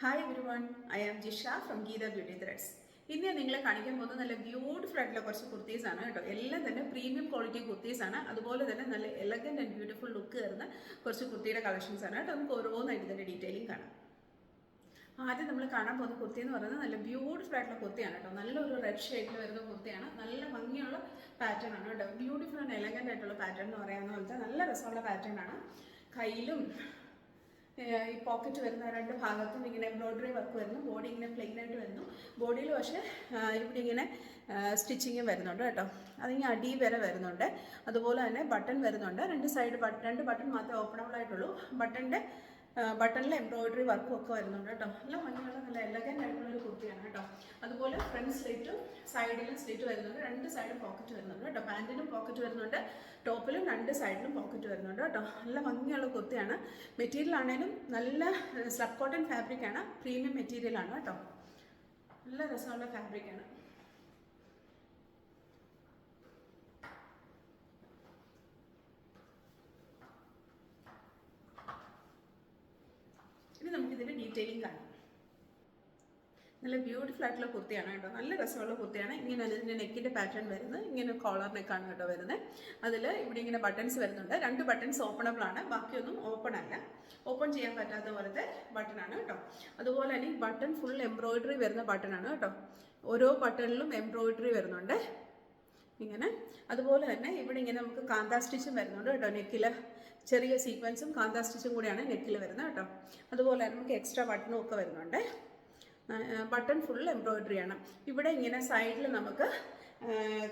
Hi everyone, I am Jisha from Geetha beauty threads. ഇന്ന് ഞാൻ നിങ്ങളെ കാണിക്കാൻ പോകുന്ന നല്ല ബ്യൂട്ടിഫുൾ ആയിട്ടുള്ള കുറച്ച് കുർത്തീസ് ആണ് കേട്ടോ. എല്ലാം തന്നെ പ്രീമിയം ക്വാളിറ്റി കുർത്തീസ് ആണ്. അതുപോലെ തന്നെ നല്ല എലഗന്റ് ആൻഡ് ബ്യൂട്ടിഫുൾ ലുക്ക് തരുന്ന കുറച്ച് കുർത്തിയുടെ കളക്ഷൻസ് ആണ് കേട്ടോ. നമുക്ക് ഓരോന്നായിട്ട് ഇതിൻ്റെ ഡീറ്റെയിലിംഗ് കാണാം. ആദ്യം നമ്മൾ കാണാൻ പോകുന്ന കുർത്തി എന്ന് പറയുന്നത് നല്ല ബ്യൂട്ടിഫുൾ ആയിട്ടുള്ള കുർത്തിയാണ് കേട്ടോ. നല്ലൊരു റെഡ് ഷെയ്ഡിൽ വരുന്ന കുർത്തിയാണ്. നല്ല ഭംഗിയുള്ള പാറ്റേൺ ആണ് കേട്ടോ. ബ്യൂട്ടിഫുൾ ആൻഡ് എലഗന്റ് ആയിട്ടുള്ള പാറ്റേൺ എന്ന് പറയാവുന്ന പോലത്തെ നല്ല രസമുള്ള പാറ്റേൺ ആണ്. കയ്യിലും ഈ പോക്കറ്റ് വരുന്ന രണ്ട് ഭാഗത്തും ഇങ്ങനെ എംബ്രോയ്ഡറി വർക്ക് വരുന്നു. ബോഡി ഇങ്ങനെ പ്ലെയിൻ ആയിട്ട് വരുന്നു. ബോഡിയിൽ പക്ഷേ ഇവിടെ ഇങ്ങനെ സ്റ്റിച്ചിങ്ങും വരുന്നുണ്ട് കേട്ടോ. അതിങ്ങനെ അടി വരെ വരുന്നുണ്ട്. അതുപോലെ തന്നെ ബട്ടൺ വരുന്നുണ്ട്. രണ്ട് ബട്ടൺ മാത്രമേ ഓപ്പണബിൾ ആയിട്ടുള്ളൂ. ബട്ടണിൽ എംബ്രോയ്ഡറി വർക്കും ഒക്കെ വരുന്നുണ്ട് കേട്ടോ. നല്ല ഭംഗിയുള്ള നല്ല എലഗൻ്റ് ആയിട്ടുള്ളൊരു കുർത്തിയാണ് കേട്ടോ. അതുപോലെ ഫ്രണ്ട് സ്ലിറ്റും സൈഡിലും സ്ലിറ്റ് വരുന്നുണ്ട്. രണ്ട് സൈഡും പോക്കറ്റ് വരുന്നുണ്ട് കേട്ടോ. പാൻറ്റിനും പോക്കറ്റ് വരുന്നുണ്ട്, ടോപ്പിലും രണ്ട് സൈഡിലും പോക്കറ്റ് വരുന്നുണ്ട് കേട്ടോ. നല്ല ഭംഗിയുള്ള കുർത്തിയാണ്. മെറ്റീരിയൽ ആണെങ്കിലും നല്ല സ്ലബ് കോട്ടൺ ഫാബ്രിക്കാണ്. പ്രീമിയം മെറ്റീരിയലാണ് കേട്ടോ. നല്ല രസമുള്ള ഫാബ്രിക്കാണ്. ഇനി നമുക്കിതിൻ്റെ ഡീറ്റെയിലിംഗ് കാണാം. നല്ല ബ്യൂട്ടിഫുൾ ആയിട്ടുള്ള കുർത്തിയാണ് കേട്ടോ. നല്ല രസമുള്ള കുർത്തിയാണ്. ഇങ്ങനെ അതിൻ്റെ നെക്കിൻ്റെ പാറ്റേൺ വരുന്നത് ഇങ്ങനെ കോളർ നെക്കാണ് കേട്ടോ വരുന്നത്. അതിൽ ഇവിടെ ഇങ്ങനെ ബട്ടൺസ് വരുന്നുണ്ട്. രണ്ട് ബട്ടൺസ് ഓപ്പണബിൾ ആണ്, ബാക്കിയൊന്നും ഓപ്പൺ അല്ല. ഓപ്പൺ ചെയ്യാൻ പറ്റാത്ത പോലത്തെ ബട്ടണാണ് കേട്ടോ. അതുപോലെ തന്നെ ഈ ബട്ടൺ ഫുൾ എംബ്രോയ്ഡറി വരുന്ന ബട്ടണാണ് കേട്ടോ. ഓരോ ബട്ടണിലും എംബ്രോയ്ഡറി വരുന്നുണ്ട് ഇങ്ങനെ. അതുപോലെ തന്നെ ഇവിടെ ഇങ്ങനെ നമുക്ക് കാന്താ സ്റ്റിച്ചും വരുന്നുണ്ട് കേട്ടോ. നെക്കിൽ ചെറിയ സീക്വൻസും കാന്താ സ്റ്റിച്ചും കൂടിയാണ് നെക്കിൽ വരുന്നത് കേട്ടോ. അതുപോലെ തന്നെ നമുക്ക് എക്സ്ട്രാ ബട്ടണും ഒക്കെ വരുന്നുണ്ട്. ബട്ടൺ ഫുൾ എംബ്രോയ്ഡറിയാണ്. ഇവിടെ ഇങ്ങനെ സൈഡിൽ നമുക്ക്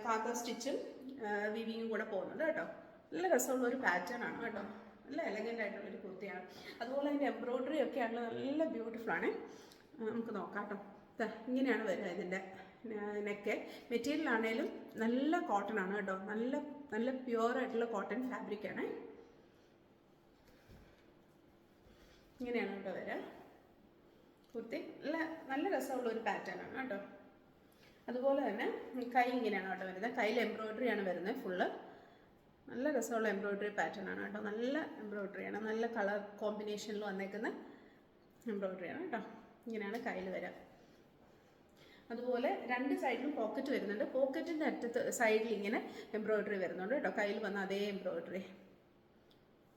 കാന്താ സ്റ്റിച്ചും വിവിങ്ങും കൂടെ പോകുന്നുണ്ട് കേട്ടോ. നല്ല രസമുള്ള ഒരു പാറ്റേൺ ആണ് കേട്ടോ. നല്ല എലഗൻ്റ് ആയിട്ടുള്ളൊരു കുർത്തിയാണ്. അതുപോലെ അതിൻ്റെ എംബ്രോയ്ഡറി ഒക്കെ ആണല്ലോ നല്ല ബ്യൂട്ടിഫുൾ ആണ്. നമുക്ക് നോക്കാം കേട്ടോ. ഇങ്ങനെയാണ് വരിക ഇതിൻ്റെ നെക്ക്. മെറ്റീരിയൽ ആണെങ്കിലും നല്ല കോട്ടൺ ആണ് കേട്ടോ. നല്ല പ്യുവർ ആയിട്ടുള്ള കോട്ടൺ ഫാബ്രിക്കാണ്. ഇങ്ങനെയാണ് കേട്ടോ വരിക കുർത്തി. നല്ല രസമുള്ള ഒരു പാറ്റേൺ ആണ് കേട്ടോ. അതുപോലെ തന്നെ കൈ ഇങ്ങനെയാണ് കേട്ടോ വരുന്നത്. കയ്യിൽ എംബ്രോയ്ഡറി ആണ് വരുന്നത് ഫുള്ള്. നല്ല രസമുള്ള എംബ്രോയ്ഡറി പാറ്റേൺ ആണ് കേട്ടോ. നല്ല എംബ്രോയ്ഡറിയാണ്. നല്ല കളർ കോമ്പിനേഷനിൽ വന്നേക്കുന്ന എംബ്രോയ്ഡറിയാണ് കേട്ടോ. ഇങ്ങനെയാണ് കയ്യിൽ വരിക. അതുപോലെ രണ്ട് സൈഡിലും പോക്കറ്റ് വരുന്നുണ്ട്. പോക്കറ്റിൻ്റെ അറ്റത്ത് സൈഡിൽ ഇങ്ങനെ എംബ്രോയ്ഡറി വരുന്നുണ്ട് കേട്ടോ. കയ്യിൽ വന്ന അതേ എംബ്രോയ്ഡറി.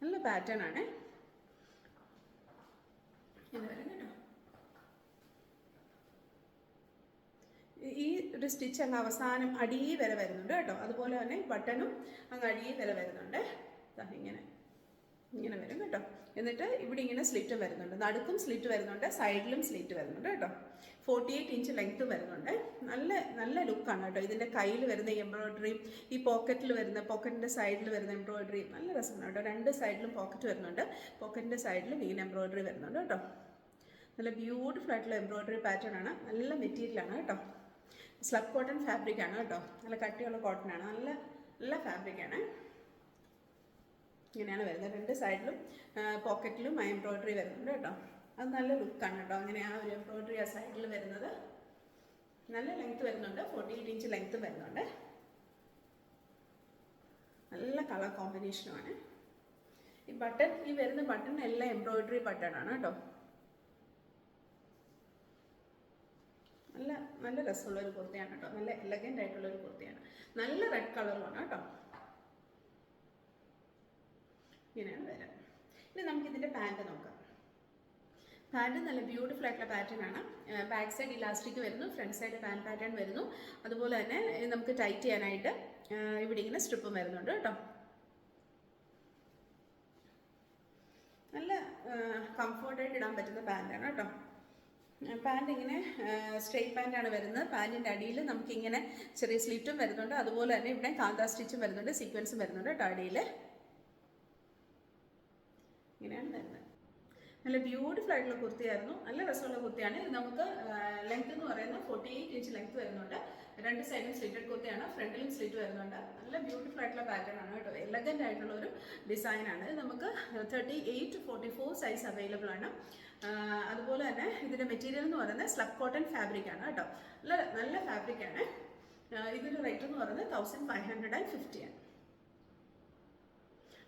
നല്ല പാറ്റേൺ ആണ് ഇത് വരും കേട്ടോ. ഈ ഒരു സ്റ്റിച്ച് അങ്ങ് അവസാനം അടി വരെ വരുന്നുണ്ട് കേട്ടോ. അതുപോലെ തന്നെ ബട്ടണും അങ്ങ് അടി വരെ വരുന്നുണ്ട്. ഇങ്ങനെ വരും കേട്ടോ. എന്നിട്ട് ഇവിടെ ഇങ്ങനെ സ്ലിറ്റ് വരുന്നുണ്ട്. നടുക്കും സ്ലിറ്റ് വരുന്നുണ്ട്, സൈഡിലും സ്ലിറ്റ് വരുന്നുണ്ട് കേട്ടോ. 48 ഇഞ്ച് ലെങ്ത്ത് വരുന്നുണ്ട്. നല്ല ലുക്കാണ് കേട്ടോ. ഇതിൻ്റെ കയ്യിൽ വരുന്ന എംബ്രോയ്ഡറിയും ഈ പോക്കറ്റിൻ്റെ സൈഡിൽ വരുന്ന എംബ്രോയ്ഡറിയും നല്ല രസമാണ് കേട്ടോ. രണ്ട് സൈഡിലും പോക്കറ്റ് വരുന്നുണ്ട്. പോക്കറ്റിൻ്റെ സൈഡിലും ഇങ്ങനെ എംബ്രോയ്ഡറി വരുന്നുണ്ട് കേട്ടോ. നല്ല ബ്യൂട്ടിഫുൾ ആയിട്ടുള്ള എംബ്രോയ്ഡറി പാറ്റേൺ ആണ്. നല്ല മെറ്റീരിയലാണ് കേട്ടോ. സ്ലബ് കോട്ടൺ ഫാബ്രിക്കാണ് കേട്ടോ. നല്ല കട്ടിയുള്ള കോട്ടനാണ്. നല്ല ഫാബ്രിക്കാണ്. ഇങ്ങനെയാണ് വരുന്നത്. രണ്ട് സൈഡിലും പോക്കറ്റിലും എംബ്രോയ്ഡറി വരുന്നുണ്ട് കേട്ടോ. അത് നല്ല ലുക്കാണ് കേട്ടോ. അങ്ങനെ ആ ഒരു എംബ്രോയ്ഡറി ആ സൈഡിൽ വരുന്നത് നല്ല ലെങ്ത്ത് വരുന്നുണ്ട്. 48 ഇഞ്ച് ലെങ്ത്ത് വരുന്നുണ്ട്. നല്ല കളർ കോമ്പിനേഷനുമാണ്. ഈ വരുന്ന ബട്ടൺ എല്ലാം എംബ്രോയ്ഡറി ബട്ടൺ ആണ് കേട്ടോ. നല്ല രസമുള്ളൊരു കുർത്തിയാണ് കേട്ടോ. നല്ല എലഗൻ്റ് ആയിട്ടുള്ളൊരു കുർത്തിയാണ്. നല്ല റെഡ് കളറുമാണ് കേട്ടോ. ഇങ്ങനെയാണ് വരാം. ഇനി നമുക്കിതിൻ്റെ പാൻറ്റ് നോക്കാം. പാൻറ്റ് നല്ല ബ്യൂട്ടിഫുൾ ആയിട്ടുള്ള പാറ്റേൺ ആണ്. ബാക്ക് സൈഡ് ഇലാസ്റ്റിക് വരുന്നു, ഫ്രണ്ട് സൈഡ് പാൻറ്റ് പാറ്റേൺ വരുന്നു. അതുപോലെ തന്നെ നമുക്ക് ടൈറ്റ് ചെയ്യാനായിട്ട് ഇവിടെ ഇങ്ങനെ സ്ട്രിപ്പും വരുന്നുണ്ട് കേട്ടോ. നല്ല കംഫർട്ടായിട്ട് ഇടാൻ പറ്റുന്ന പാൻറ്റാണ് കേട്ടോ. പാൻറ്റ് ഇങ്ങനെ സ്ട്രെയിറ്റ് പാൻറ്റാണ് വരുന്നത്. പാൻറ്റിൻ്റെ അടിയിൽ നമുക്കിങ്ങനെ ചെറിയ സ്ലിറ്റും വരുന്നുണ്ട്. അതുപോലെ തന്നെ ഇവിടെ കാന്താ സ്റ്റിച്ചും വരുന്നുണ്ട്, സീക്വൻസും വരുന്നുണ്ട് കേട്ടോ അടിയിൽ. ഇങ്ങനെയാണ് വരുന്നത്. നല്ല ബ്യൂട്ടിഫുൾ ആയിട്ടുള്ള കുർത്തിയായിരുന്നു. നല്ല രസമുള്ള കുർത്തിയാണ്. ഇത് നമുക്ക് ലെങ്ത് എന്ന് പറയുന്നത് 48 ഇഞ്ച് ലെങ്ത് വരുന്നുണ്ട്. രണ്ട് സൈഡും സ്ലിറ്റഡ് കുർത്തിയാണ്. ഫ്രണ്ടിലും സ്ലിറ്റ് വരുന്നുണ്ട്. നല്ല ബ്യൂട്ടിഫുൾ ആയിട്ടുള്ള പാറ്റേൺ ആണ് കേട്ടോ. എലഗൻ്റ് ആയിട്ടുള്ള ഒരു ഡിസൈനാണ്. ഇത് നമുക്ക് 38 to 44 സൈസ് അവൈലബിൾ ആണ്. അതുപോലെ തന്നെ ഇതിൻ്റെ മെറ്റീരിയൽ എന്ന് പറയുന്നത് സ്ലബ് കോട്ടൺ ഫാബ്രിക്കാണ് കേട്ടോ. നല്ല ഫാബ്രിക്കാണ്. ഇതിൻ്റെ റേറ്റ് എന്ന് പറയുന്നത് 1550 ആണ്.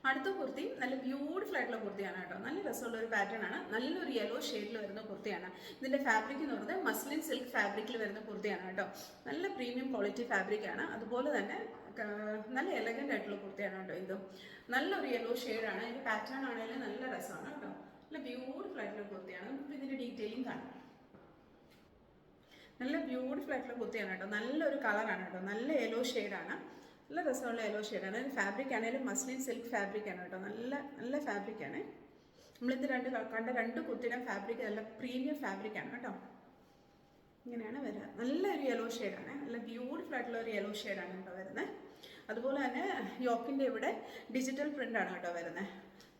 അടുത്ത കുർത്തി നല്ല ബ്യൂട്ടിഫുൾ ആയിട്ടുള്ള കുർത്തിയാണ് കേട്ടോ. നല്ല രസമുള്ള ഒരു പാറ്റേൺ ആണ്. നല്ലൊരു യെല്ലോ ഷെയ്ഡിൽ വരുന്ന കുർത്തിയാണ്. ഇതിന്റെ ഫാബ്രിക് എന്ന് പറയുന്നത് മസ്ലിൻ സിൽക്ക് ഫാബ്രിക്കിൽ വരുന്ന കുർത്തിയാണ് കേട്ടോ. നല്ല പ്രീമിയം ക്വാളിറ്റി ഫാബ്രിക് ആണ്. അതുപോലെ തന്നെ നല്ല എലഗന്റ് ആയിട്ടുള്ള കുർത്തിയാണ് കേട്ടോ. ഇതും നല്ലൊരു യെല്ലോ ഷെയ്ഡാണ്. ഇതിന്റെ പാറ്റേൺ ആണെങ്കിലും നല്ല രസമാണ് കേട്ടോ. നല്ല ബ്യൂട്ടിഫുൾ ആയിട്ടുള്ള കുർത്തിയാണ്. നമുക്ക് ഇതിന്റെ ഡീറ്റെയിലിംഗ് കാണാം. നല്ല ബ്യൂട്ടിഫുൾ ആയിട്ടുള്ള കുർത്തിയാണ് കേട്ടോ. നല്ലൊരു കളറാണ് കേട്ടോ. നല്ല യെല്ലോ ഷെയ്ഡാണ്. നല്ല രസമുള്ള യെല്ലോ ഷെയ്ഡാണ്. ഫാബ്രിക് ആണെങ്കിലും മസ്ലിൻ സിൽക്ക് ഫാബ്രിക് ആണ് കേട്ടോ. നല്ല ഫാബ്രിക്കാണ്. നമ്മളിത് കണ്ട രണ്ട് കുർത്തിയുടെ ഫാബ്രിക് നല്ല പ്രീമിയം ഫാബ്രിക് ആണ് കേട്ടോ. ഇങ്ങനെയാണ് വരിക. നല്ലൊരു യെല്ലോ ഷെയ്ഡാണ്. നല്ല ബ്യൂട്ടിഫുൾ ആയിട്ടുള്ള ഒരു യെല്ലോ ഷെയ്ഡാണ് കേട്ടോ വരുന്നത്. അതുപോലെ തന്നെ യോക്കിൻ്റെ ഇവിടെ ഡിജിറ്റൽ പ്രിൻ്റാണ് കേട്ടോ വരുന്നത്.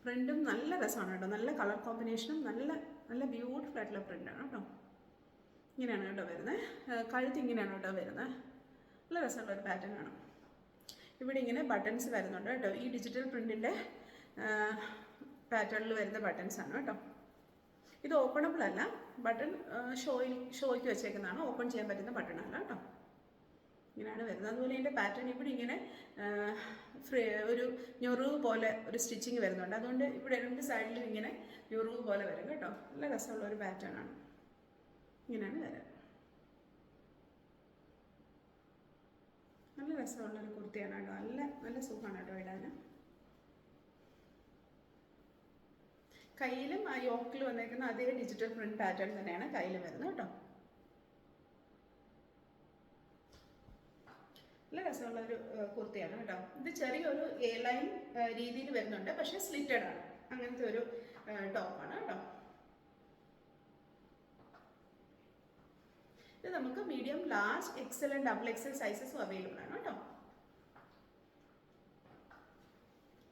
പ്രിൻറ്റും നല്ല രസമാണ് കേട്ടോ. നല്ല കളർ കോമ്പിനേഷനും നല്ല ബ്യൂട്ടിഫുൾ ആയിട്ടുള്ള പ്രിൻ്റാണ് കേട്ടോ. ഇങ്ങനെയാണ് കേട്ടോ വരുന്നത്. കഴുത്ത് ഇങ്ങനെയാണ് കേട്ടോ വരുന്നത്. നല്ല രസമുള്ള ഒരു പാറ്റേൺ ആണ്. ഇവിടെ ഇങ്ങനെ ബട്ടൺസ് വരുന്നുണ്ട് കേട്ടോ. ഈ ഡിജിറ്റൽ പ്രിൻറ്റിൻ്റെ പാറ്റേണിൽ വരുന്ന ബട്ടൺസ് ആണ് കേട്ടോ. ഇത് ഓപ്പണബിൾ അല്ല. ബട്ടൺ ഷോയ്ക്ക് വെച്ചേക്കുന്നതാണ്. ഓപ്പൺ ചെയ്യാൻ പറ്റുന്ന ബട്ടൺ അല്ല കേട്ടോ. ഇങ്ങനെയാണ് വരുന്നത്. അതുപോലെ ഇതിൻ്റെ പാറ്റേൺ ഇവിടെ ഇങ്ങനെ ഒരു ഞൊറിവ് പോലെ ഒരു സ്റ്റിച്ചിങ് വരുന്നുണ്ട്. അതുകൊണ്ട് ഇവിടെ രണ്ട് സൈഡിലും ഇങ്ങനെ ഞൊറിവ് പോലെ വരും കേട്ടോ. നല്ല രസമുള്ള ഒരു പാറ്റേൺ ആണ്. ഇങ്ങനെയാണ് വരാം. നല്ല രസമുള്ളൊരു കുർത്തിയാണ് കേട്ടോ. നല്ല സുഖമാണ് കേട്ടോ ഇടാൻ. കയ്യിലും ആ യോക്കിൽ വന്നേക്കുന്ന അതേ ഡിജിറ്റൽ പ്രിന്റ് പാറ്റേൺ തന്നെയാണ് കയ്യിൽ വരുന്നത് കേട്ടോ. നല്ല രസമുള്ളൊരു കുർത്തിയാണ് കേട്ടോ. ഇത് ചെറിയൊരു എ ലൈൻ രീതിയിൽ വരുന്നുണ്ട്, പക്ഷെ സ്ലിറ്റഡ് ആണ്. അങ്ങനത്തെ ഒരു ടോപ്പാണ് കേട്ടോ. ഇത് നമുക്ക് medium, large, XL and double XL സൈസസും അവൈലബിൾ ആണ് കേട്ടോ.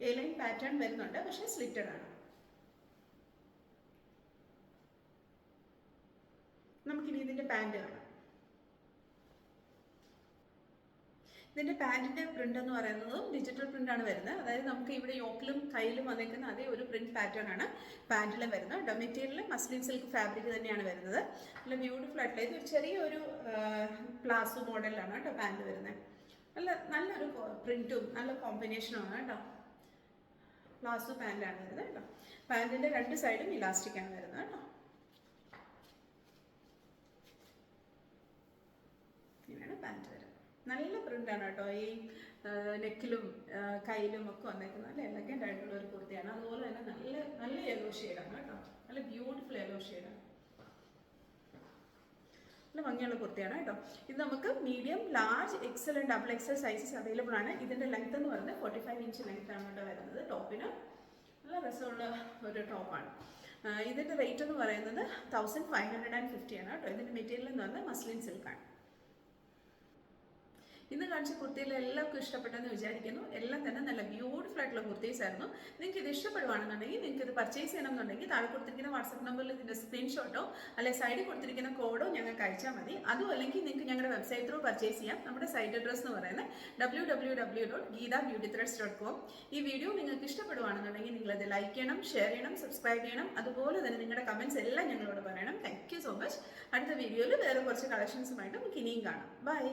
എ ലൈൻ പാറ്റേൺ വരുന്നുണ്ട്, പക്ഷേ സ്ലിറ്റഡ് ആണ്. നമുക്കിനി ഇതിന്റെ പാൻറ് കാണാം. ഇതിന്റെ പാൻറ്റിന്റെ പ്രിന്റ് എന്ന് പറയുന്നത് ഡിജിറ്റൽ പ്രിന്റ് ആണ് വരുന്നത്. അതായത് നമുക്ക് ഇവിടെ യോക്കിലും കയ്യിലും വന്നേക്കുന്ന അതേ ഒരു പ്രിന്റ് പാറ്റേൺ ആണ് പാൻറ്റിലും വരുന്നത്. മെറ്റീരിയൽ മസ്ലിൻ സിൽക്ക് ഫാബ്രിക് തന്നെയാണ് വരുന്നത്. നല്ല ബ്യൂട്ടിഫുൾ ആയിട്ടുള്ള ഇത് ചെറിയൊരു പ്ലാസോ മോഡലിലാണ് കേട്ടോ പാൻറ് വരുന്നത്. നല്ലൊരു പ്രിന്റും നല്ല കോമ്പിനേഷനും ആണ് കേട്ടോ. പ്ലാസോ പാൻറ്റാണ് വരുന്നത് കേട്ടോ. പാൻറ്റിന്റെ രണ്ട് സൈഡും ഇലാസ്റ്റിക് ആണ് വരുന്നത് കേട്ടോ. ഇങ്ങനെയാണ് പാൻറ്റ് വരുന്നത്. നല്ല പ്രിന്റാണ് കേട്ടോ. ഈ നെക്കിലും കയ്യിലും ഒക്കെ വന്നേക്കുന്ന നല്ല എലഗന്റ് ആയിട്ടുള്ള ഒരു കുർത്തിയാണ്. അതുപോലെ തന്നെ നല്ല യെല്ലോ ഷെയ്ഡാണ് കേട്ടോ. നല്ല ബ്യൂട്ടിഫുൾ യെല്ലോ ഷെയ്ഡാണ്. നല്ല ഭംഗിയുള്ള കുർത്തിയാണ് കേട്ടോ. ഇത് നമുക്ക് medium, large, XL and double XL sizes available ആണ്. ഇതിന്റെ ലെങ്ത് എന്ന് പറയുന്നത് 45 ഇഞ്ച് ലെങ്ത് ആണ് കേട്ടോ വരുന്നത് ടോപ്പിന്. നല്ല രസമുള്ള ഒരു ടോപ്പാണ്. ഇതിന്റെ റേറ്റ് എന്ന് പറയുന്നത് 1550 ആണ് കേട്ടോ. ഇതിന്റെ മെറ്റീരിയൽ എന്ന് പറയുന്നത് മസ്ലിൻ സിൽക്കാണ്. ഇന്ന് കാണിച്ച കുർത്തിയിൽ എല്ലാവർക്കും ഇഷ്ടപ്പെട്ടെന്ന് വിചാരിക്കുന്നു. എല്ലാം തന്നെ നല്ല ബ്യൂട്ടിഫുൾ ആയിട്ടുള്ള കുർത്തീസ് ആയിരുന്നു. നിങ്ങൾക്ക് ഇത് ഇഷ്ടപ്പെടുവാണെന്നുണ്ടെങ്കിൽ, നിങ്ങൾക്ക് ഇത് പർച്ചേസ് ചെയ്യണമെന്നുണ്ടെങ്കിൽ താഴെ കൊടുത്തിരിക്കുന്ന വാട്സ്ആപ്പ് നമ്പറിൽ ഇതിൻ്റെ സ്ക്രീൻഷോട്ടോ അല്ലെങ്കിൽ സൈഡിൽ കൊടുത്തിരിക്കുന്ന കോഡോ ഞങ്ങൾക്ക് അയച്ചാൽ മതി. അതും അല്ലെങ്കിൽ നിങ്ങൾക്ക് ഞങ്ങളുടെ വെബ്സൈറ്റ് ത്രൂ പർച്ചേസ് ചെയ്യാം. നമ്മുടെ സൈറ്റ് അഡ്രസ് എന്ന് പറയുന്നത് www.geethabeautythreads.com. ഈ വീഡിയോ നിങ്ങൾക്ക് ഇഷ്ടപ്പെടുവാണെന്നുണ്ടെങ്കിൽ നിങ്ങളത് ലൈക്ക് ചെയ്യണം, ഷെയർ ചെയ്യണം, സബ്സ്ക്രൈബ് ചെയ്യണം. അതുപോലെ തന്നെ നിങ്ങളുടെ കമൻറ്റ്സ് എല്ലാം ഞങ്ങളോട് പറയണം. Thank you so much. അടുത്ത വീഡിയോയിൽ വേറെ കുറച്ച് കളക്ഷൻസുമായിട്ട് നമുക്ക് ഇനിയും കാണാം. ബൈ.